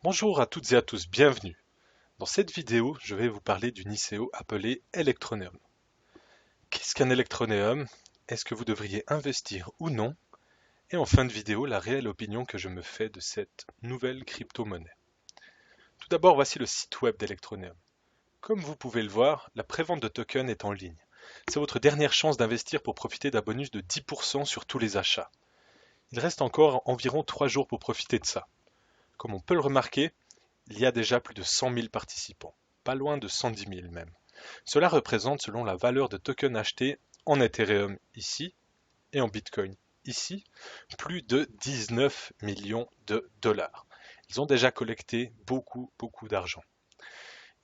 Bonjour à toutes et à tous, bienvenue. Dans cette vidéo, je vais vous parler d'une ICO appelée Electroneum. Qu'est-ce qu'un Electroneum? Est-ce que vous devriez investir ou non? Et en fin de vidéo, la réelle opinion que je me fais de cette nouvelle crypto-monnaie. Tout d'abord, voici le site web d'Electroneum. Comme vous pouvez le voir, la prévente de tokens est en ligne. C'est votre dernière chance d'investir pour profiter d'un bonus de 10% sur tous les achats. Il reste encore environ 3 jours pour profiter de ça. Comme on peut le remarquer, il y a déjà plus de 100 000 participants, pas loin de 110 000 même. Cela représente, selon la valeur de tokens achetés en Ethereum ici et en Bitcoin ici, plus de 19 millions de dollars. Ils ont déjà collecté beaucoup d'argent.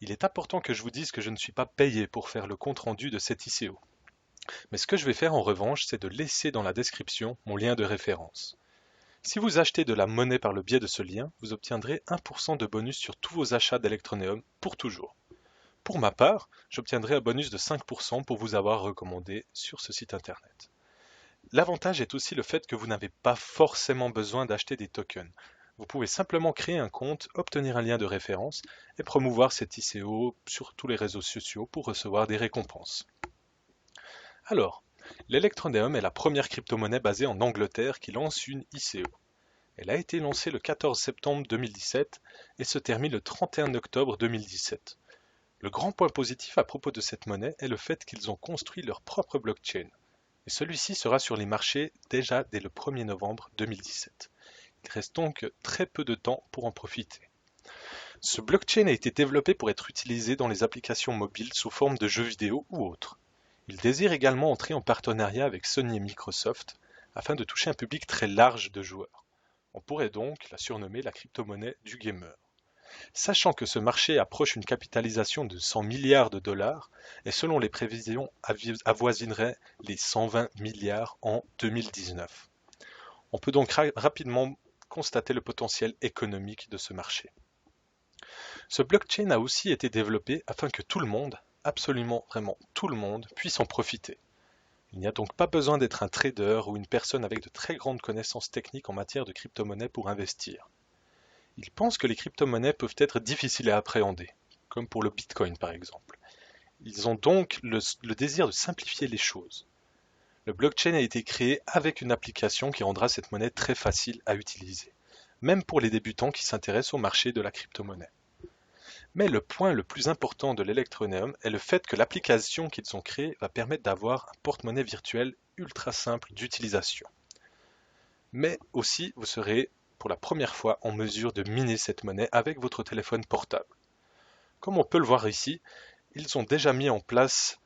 Il est important que je vous dise que je ne suis pas payé pour faire le compte-rendu de cette ICO. Mais ce que je vais faire en revanche, c'est de laisser dans la description mon lien de référence. Si vous achetez de la monnaie par le biais de ce lien, vous obtiendrez 1% de bonus sur tous vos achats d'Electroneum pour toujours. Pour ma part, j'obtiendrai un bonus de 5% pour vous avoir recommandé sur ce site internet. L'avantage est aussi le fait que vous n'avez pas forcément besoin d'acheter des tokens. Vous pouvez simplement créer un compte, obtenir un lien de référence et promouvoir cette ICO sur tous les réseaux sociaux pour recevoir des récompenses. Alors, l'Electroneum est la première crypto-monnaie basée en Angleterre qui lance une ICO. Elle a été lancée le 14 septembre 2017 et se termine le 31 octobre 2017. Le grand point positif à propos de cette monnaie est le fait qu'ils ont construit leur propre blockchain. Et celui-ci sera sur les marchés déjà dès le 1er novembre 2017. Il reste donc très peu de temps pour en profiter. Ce blockchain a été développé pour être utilisé dans les applications mobiles sous forme de jeux vidéo ou autres. Il désire également entrer en partenariat avec Sony et Microsoft afin de toucher un public très large de joueurs. On pourrait donc la surnommer la crypto-monnaie du gamer. Sachant que ce marché approche une capitalisation de 100 milliards de dollars et selon les prévisions avoisinerait les 120 milliards en 2019. On peut donc rapidement constater le potentiel économique de ce marché. Ce blockchain a aussi été développé afin que tout le monde, absolument vraiment tout le monde, puisse en profiter. Il n'y a donc pas besoin d'être un trader ou une personne avec de très grandes connaissances techniques en matière de crypto-monnaie pour investir. Ils pensent que les crypto-monnaies peuvent être difficiles à appréhender, comme pour le Bitcoin par exemple. Ils ont donc le désir de simplifier les choses. Le blockchain a été créé avec une application qui rendra cette monnaie très facile à utiliser, même pour les débutants qui s'intéressent au marché de la crypto-monnaie. Mais le point le plus important de l'Electroneum est le fait que l'application qu'ils ont créée va permettre d'avoir un porte-monnaie virtuel ultra simple d'utilisation. Mais aussi, vous serez pour la première fois en mesure de miner cette monnaie avec votre téléphone portable. Comme on peut le voir ici, ils ont déjà mis en place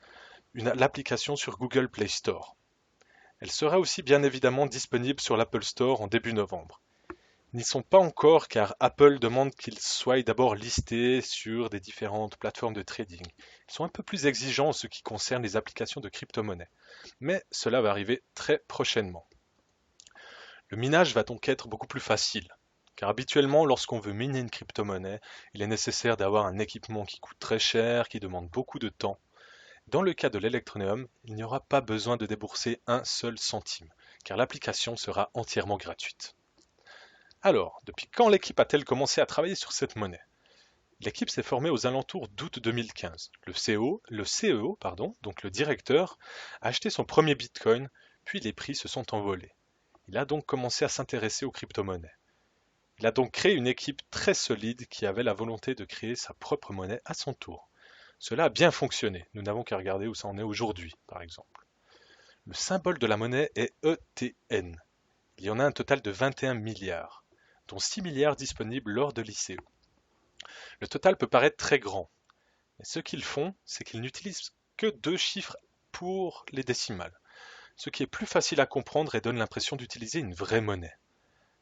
l'application sur Google Play Store. Elle sera aussi bien évidemment disponible sur l'Apple Store en début novembre. Ils n'y sont pas encore car Apple demande qu'ils soient d'abord listés sur des différentes plateformes de trading. Ils sont un peu plus exigeants en ce qui concerne les applications de crypto-monnaie. Mais cela va arriver très prochainement. Le minage va donc être beaucoup plus facile. Car habituellement, lorsqu'on veut miner une crypto-monnaie, il est nécessaire d'avoir un équipement qui coûte très cher, qui demande beaucoup de temps. Dans le cas de l'Electroneum, il n'y aura pas besoin de débourser un seul centime, car l'application sera entièrement gratuite. Alors, depuis quand l'équipe a-t-elle commencé à travailler sur cette monnaie? L'équipe s'est formée aux alentours d'août 2015. Le CEO, donc le directeur, a acheté son premier Bitcoin, puis les prix se sont envolés. Il a donc commencé à s'intéresser aux crypto-monnaies. Il a donc créé une équipe très solide qui avait la volonté de créer sa propre monnaie à son tour. Cela a bien fonctionné, nous n'avons qu'à regarder où ça en est aujourd'hui, par exemple. Le symbole de la monnaie est ETN. Il y en a un total de 21 milliards, dont 6 milliards disponibles lors de l'ICO. Le total peut paraître très grand, mais ce qu'ils font, c'est qu'ils n'utilisent que deux chiffres pour les décimales, ce qui est plus facile à comprendre et donne l'impression d'utiliser une vraie monnaie.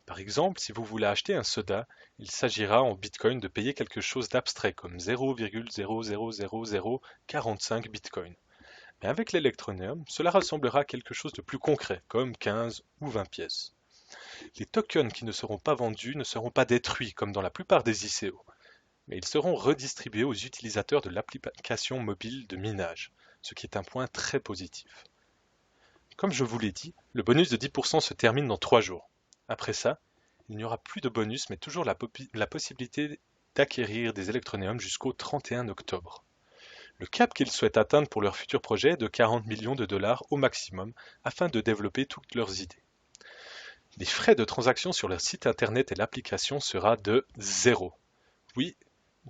Par exemple, si vous voulez acheter un soda, il s'agira en Bitcoin de payer quelque chose d'abstrait comme 0,00045 Bitcoin. Mais avec l'Electroneum, cela ressemblera à quelque chose de plus concret, comme 15 ou 20 pièces. Les tokens qui ne seront pas vendus ne seront pas détruits comme dans la plupart des ICO, mais ils seront redistribués aux utilisateurs de l'application mobile de minage, ce qui est un point très positif. Comme je vous l'ai dit, le bonus de 10% se termine dans 3 jours. Après ça, il n'y aura plus de bonus, mais toujours la possibilité d'acquérir des Electroneum jusqu'au 31 octobre. Le cap qu'ils souhaitent atteindre pour leur futur projet est de 40 millions de dollars au maximum afin de développer toutes leurs idées. Les frais de transaction sur leur site internet et l'application sera de 0. Oui,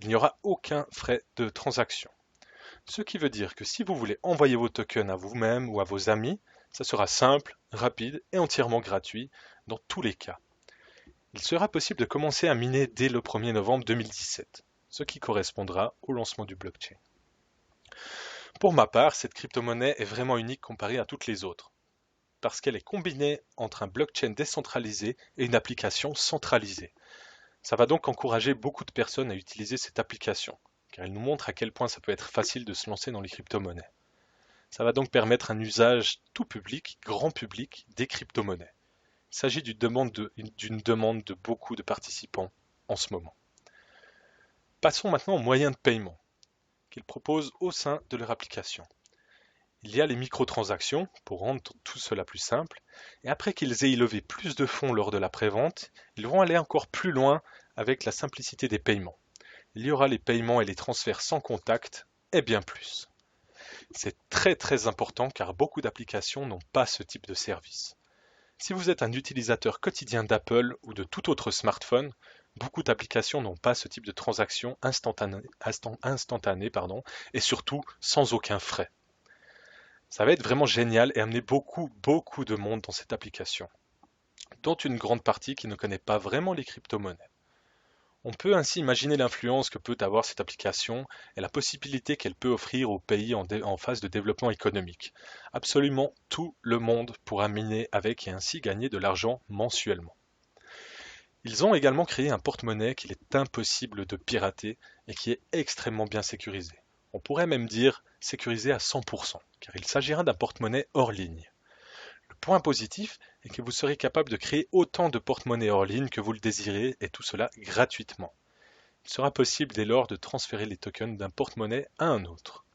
il n'y aura aucun frais de transaction. Ce qui veut dire que si vous voulez envoyer vos tokens à vous-même ou à vos amis, ça sera simple, rapide et entièrement gratuit dans tous les cas. Il sera possible de commencer à miner dès le 1er novembre 2017, ce qui correspondra au lancement du blockchain. Pour ma part, cette crypto-monnaie est vraiment unique comparée à toutes les autres, parce qu'elle est combinée entre un blockchain décentralisé et une application centralisée. Ça va donc encourager beaucoup de personnes à utiliser cette application, car elle nous montre à quel point ça peut être facile de se lancer dans les crypto-monnaies. Ça va donc permettre un usage tout public, grand public, des crypto-monnaies. Il s'agit d'une demande de beaucoup de participants en ce moment. Passons maintenant aux moyens de paiement qu'ils proposent au sein de leur application. Il y a les microtransactions pour rendre tout cela plus simple, et après qu'ils aient levé plus de fonds lors de la prévente, ils vont aller encore plus loin avec la simplicité des paiements. Il y aura les paiements et les transferts sans contact, et bien plus. C'est très important car beaucoup d'applications n'ont pas ce type de service. Si vous êtes un utilisateur quotidien d'Apple ou de tout autre smartphone, beaucoup d'applications n'ont pas ce type de transaction instantanée, et surtout sans aucun frais. Ça va être vraiment génial et amener beaucoup de monde dans cette application, dont une grande partie qui ne connaît pas vraiment les crypto-monnaies. On peut ainsi imaginer l'influence que peut avoir cette application et la possibilité qu'elle peut offrir aux pays en phase de développement économique. Absolument tout le monde pourra miner avec et ainsi gagner de l'argent mensuellement. Ils ont également créé un porte-monnaie qu'il est impossible de pirater et qui est extrêmement bien sécurisé. On pourrait même dire sécurisé à 100%, car il s'agira d'un porte-monnaie hors ligne. Le point positif est que vous serez capable de créer autant de porte-monnaies hors ligne que vous le désirez et tout cela gratuitement. Il sera possible dès lors de transférer les tokens d'un porte-monnaie à un autre.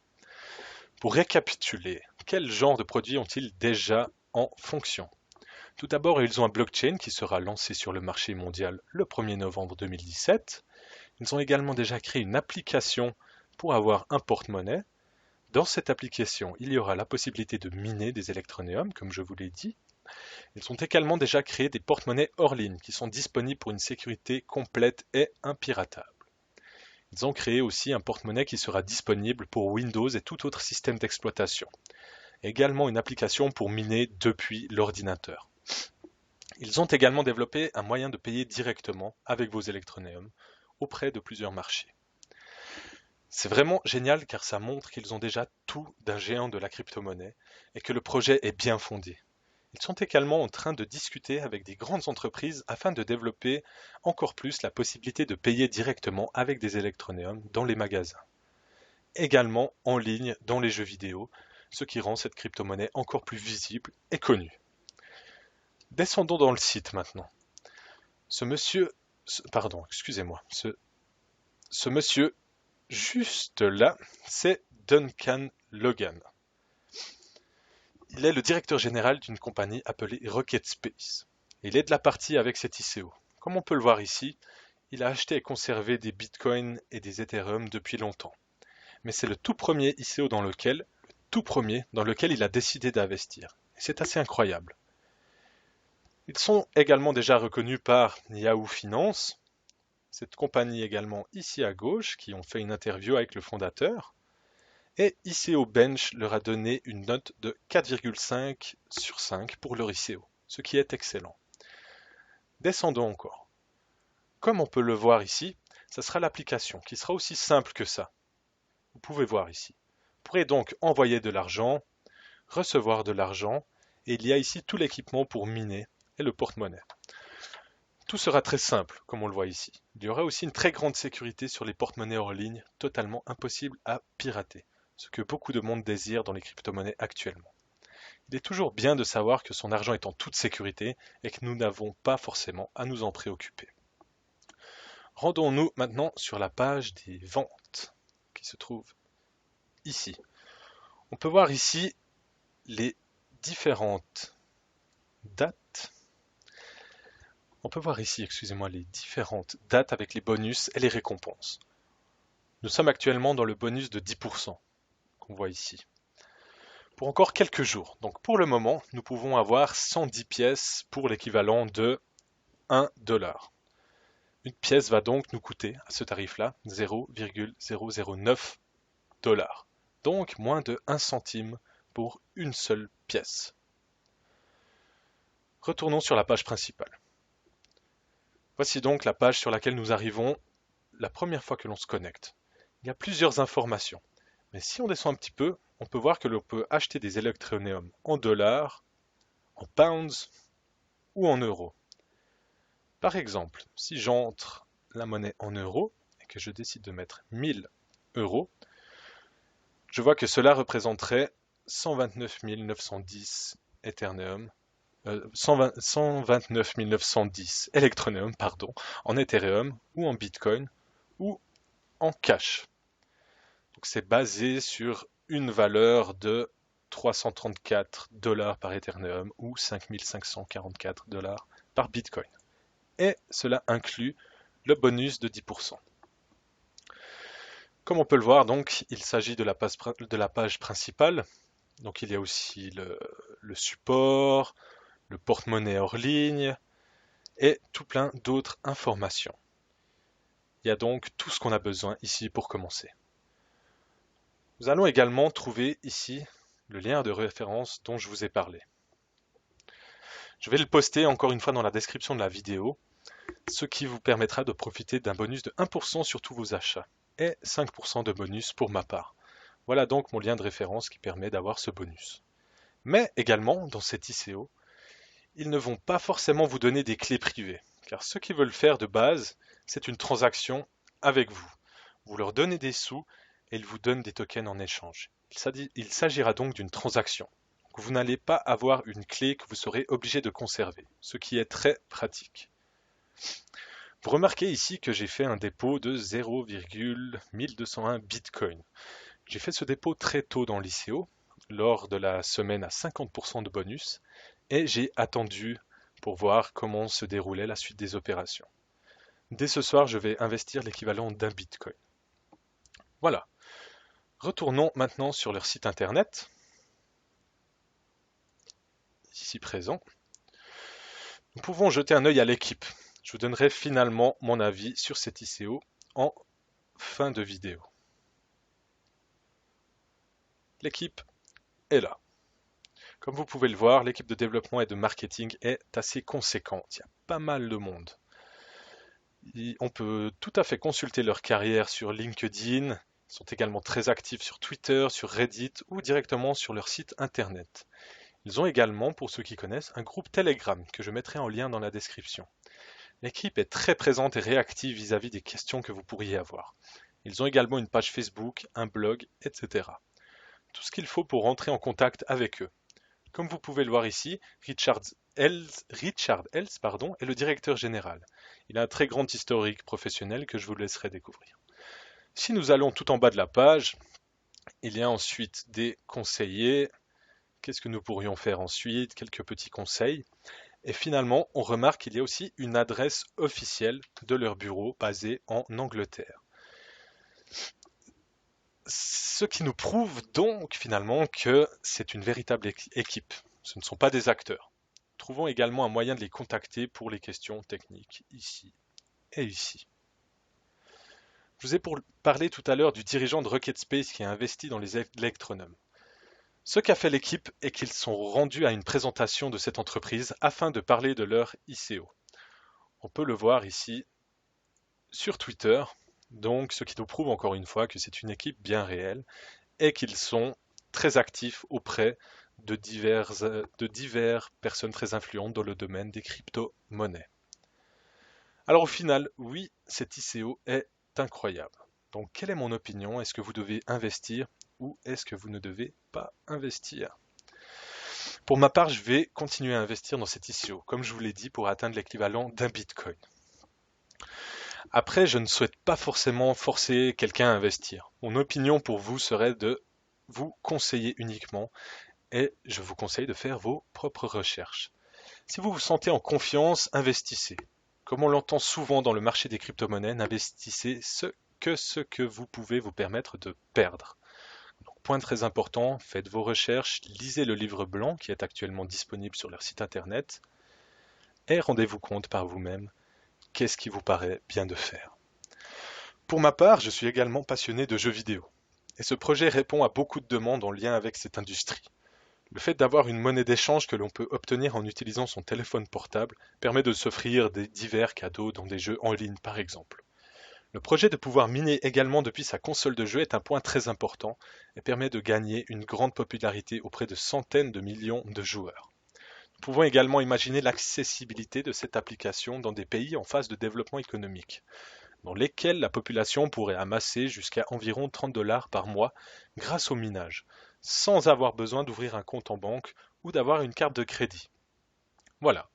Pour récapituler, quel genre de produits ont-ils déjà en fonction? Tout d'abord, ils ont un blockchain qui sera lancé sur le marché mondial le 1er novembre 2017. Ils ont également déjà créé une application pour avoir un porte-monnaie. Dans cette application, il y aura la possibilité de miner des Electroneum, comme je vous l'ai dit. Ils ont également déjà créé des porte-monnaies hors ligne qui sont disponibles pour une sécurité complète et impiratable. Ils ont créé aussi un porte-monnaie qui sera disponible pour Windows et tout autre système d'exploitation. Également une application pour miner depuis l'ordinateur. Ils ont également développé un moyen de payer directement avec vos Electroneum auprès de plusieurs marchés. C'est vraiment génial car ça montre qu'ils ont déjà tout d'un géant de la crypto-monnaie et que le projet est bien fondé. Ils sont également en train de discuter avec des grandes entreprises afin de développer encore plus la possibilité de payer directement avec des Electroneum dans les magasins. Également en ligne dans les jeux vidéo, ce qui rend cette crypto-monnaie encore plus visible et connue. Descendons dans le site maintenant. Ce monsieur juste là, c'est Duncan Logan. Il est le directeur général d'une compagnie appelée Rocket Space. Il est de la partie avec cet ICO. Comme on peut le voir ici, il a acheté et conservé des bitcoins et des Ethereum depuis longtemps. Mais c'est le tout premier ICO dans lequel il a décidé d'investir. C'est assez incroyable. Ils sont également déjà reconnus par Yahoo Finance, cette compagnie également ici à gauche, qui ont fait une interview avec le fondateur. Et ICO Bench leur a donné une note de 4,5 sur 5 pour leur ICO, ce qui est excellent. Descendons encore. Comme on peut le voir ici, ça sera l'application qui sera aussi simple que ça. Vous pouvez voir ici. Vous pourrez donc envoyer de l'argent, recevoir de l'argent, et il y a ici tout l'équipement pour miner et le porte-monnaie. Tout sera très simple, comme on le voit ici. Il y aura aussi une très grande sécurité sur les porte-monnaies hors ligne, totalement impossible à pirater, ce que beaucoup de monde désire dans les crypto-monnaies actuellement. Il est toujours bien de savoir que son argent est en toute sécurité et que nous n'avons pas forcément à nous en préoccuper. Rendons-nous maintenant sur la page des ventes qui se trouve ici. On peut voir ici les différentes dates On peut voir ici, excusez-moi, les différentes dates avec les bonus et les récompenses. Nous sommes actuellement dans le bonus de 10% qu'on voit ici. Pour encore quelques jours. Donc pour le moment, nous pouvons avoir 110 pièces pour l'équivalent de 1 dollar. Une pièce va donc nous coûter, à ce tarif-là, 0,009 dollars. Donc moins de 1 centime pour une seule pièce. Retournons sur la page principale. Voici donc la page sur laquelle nous arrivons la première fois que l'on se connecte. Il y a plusieurs informations. Mais si on descend un petit peu, on peut voir que l'on peut acheter des électronéums en dollars, en pounds ou en euros. Par exemple, si j'entre la monnaie en euros et que je décide de mettre 1000 euros, je vois que cela représenterait 129 910 Ethereum, 129 910 Electroneum, pardon, en Ethereum ou en Bitcoin ou en cash. Donc c'est basé sur une valeur de 334 dollars par Ethereum ou 5544 dollars par Bitcoin. Et cela inclut le bonus de 10%. Comme on peut le voir, donc, il s'agit de la page principale. Donc il y a aussi le support, le porte-monnaie hors ligne et tout plein d'autres informations. Il y a donc tout ce qu'on a besoin ici pour commencer. Nous allons également trouver ici le lien de référence dont je vous ai parlé. Je vais le poster encore une fois dans la description de la vidéo, ce qui vous permettra de profiter d'un bonus de 1% sur tous vos achats et 5% de bonus pour ma part. Voilà donc mon lien de référence qui permet d'avoir ce bonus. Mais également, dans cet ICO, ils ne vont pas forcément vous donner des clés privées, car ce qu'ils veulent faire de base, c'est une transaction avec vous. Vous leur donnez des sous et ils vous donnent des tokens en échange. Il s'agira donc d'une transaction. Vous n'allez pas avoir une clé que vous serez obligé de conserver, ce qui est très pratique. Vous remarquez ici que j'ai fait un dépôt de 0,1201 Bitcoin. J'ai fait ce dépôt très tôt dans l'ICO, lors de la semaine à 50% de bonus, et j'ai attendu pour voir comment se déroulait la suite des opérations. Dès ce soir, je vais investir l'équivalent d'un Bitcoin. Voilà. Retournons maintenant sur leur site internet, ici présent. Nous pouvons jeter un œil à l'équipe. Je vous donnerai finalement mon avis sur cet ICO en fin de vidéo. L'équipe est là. Comme vous pouvez le voir, l'équipe de développement et de marketing est assez conséquente. Il y a pas mal de monde. On peut tout à fait consulter leur carrière sur LinkedIn. Ils sont également très actifs sur Twitter, sur Reddit ou directement sur leur site internet. Ils ont également, pour ceux qui connaissent, un groupe Telegram que je mettrai en lien dans la description. L'équipe est très présente et réactive vis-à-vis des questions que vous pourriez avoir. Ils ont également une page Facebook, un blog, etc. Tout ce qu'il faut pour rentrer en contact avec eux. Comme vous pouvez le voir ici, Richard Ells est le directeur général. Il a un très grand historique professionnel que je vous laisserai découvrir. Si nous allons tout en bas de la page, il y a ensuite des conseillers. Qu'est-ce que nous pourrions faire ensuite? Quelques petits conseils. Et finalement, on remarque qu'il y a aussi une adresse officielle de leur bureau basé en Angleterre. Ce qui nous prouve donc finalement que c'est une véritable équipe. Ce ne sont pas des acteurs. Trouvons également un moyen de les contacter pour les questions techniques ici et ici. Je vous ai parlé tout à l'heure du dirigeant de Rocket Space qui a investi dans les électronomes. Ce qu'a fait l'équipe est qu'ils sont rendus à une présentation de cette entreprise afin de parler de leur ICO. On peut le voir ici sur Twitter, donc ce qui nous prouve encore une fois que c'est une équipe bien réelle et qu'ils sont très actifs auprès de diverses personnes très influentes dans le domaine des crypto-monnaies. Alors au final, oui, cet ICO est incroyable. Donc quelle est mon opinion? Est-ce que vous devez investir ou est-ce que vous ne devez pas investir? Pour ma part, je vais continuer à investir dans cet ICO, comme je vous l'ai dit, pour atteindre l'équivalent d'un Bitcoin. Après, je ne souhaite pas forcément forcer quelqu'un à investir. Mon opinion pour vous serait de vous conseiller uniquement et je vous conseille de faire vos propres recherches. Si vous vous sentez en confiance, investissez. Comme on l'entend souvent dans le marché des crypto-monnaies, n'investissez ce que vous pouvez vous permettre de perdre. Donc, point très important, faites vos recherches, lisez le livre blanc qui est actuellement disponible sur leur site internet et rendez-vous compte par vous-même qu'est-ce qui vous paraît bien de faire. Pour ma part, je suis également passionné de jeux vidéo et ce projet répond à beaucoup de demandes en lien avec cette industrie. Le fait d'avoir une monnaie d'échange que l'on peut obtenir en utilisant son téléphone portable permet de s'offrir des divers cadeaux dans des jeux en ligne par exemple. Le projet de pouvoir miner également depuis sa console de jeu est un point très important et permet de gagner une grande popularité auprès de centaines de millions de joueurs. Nous pouvons également imaginer l'accessibilité de cette application dans des pays en phase de développement économique, dans lesquels la population pourrait amasser jusqu'à environ 30 $ par mois grâce au minage, sans avoir besoin d'ouvrir un compte en banque ou d'avoir une carte de crédit. Voilà.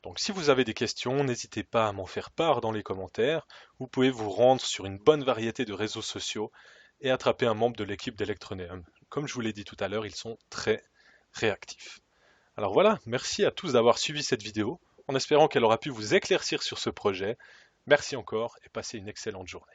Donc si vous avez des questions, n'hésitez pas à m'en faire part dans les commentaires. Vous pouvez vous rendre sur une bonne variété de réseaux sociaux et attraper un membre de l'équipe d'Electroneum. Comme je vous l'ai dit tout à l'heure, ils sont très réactifs. Alors voilà, merci à tous d'avoir suivi cette vidéo, en espérant qu'elle aura pu vous éclaircir sur ce projet. Merci encore et passez une excellente journée.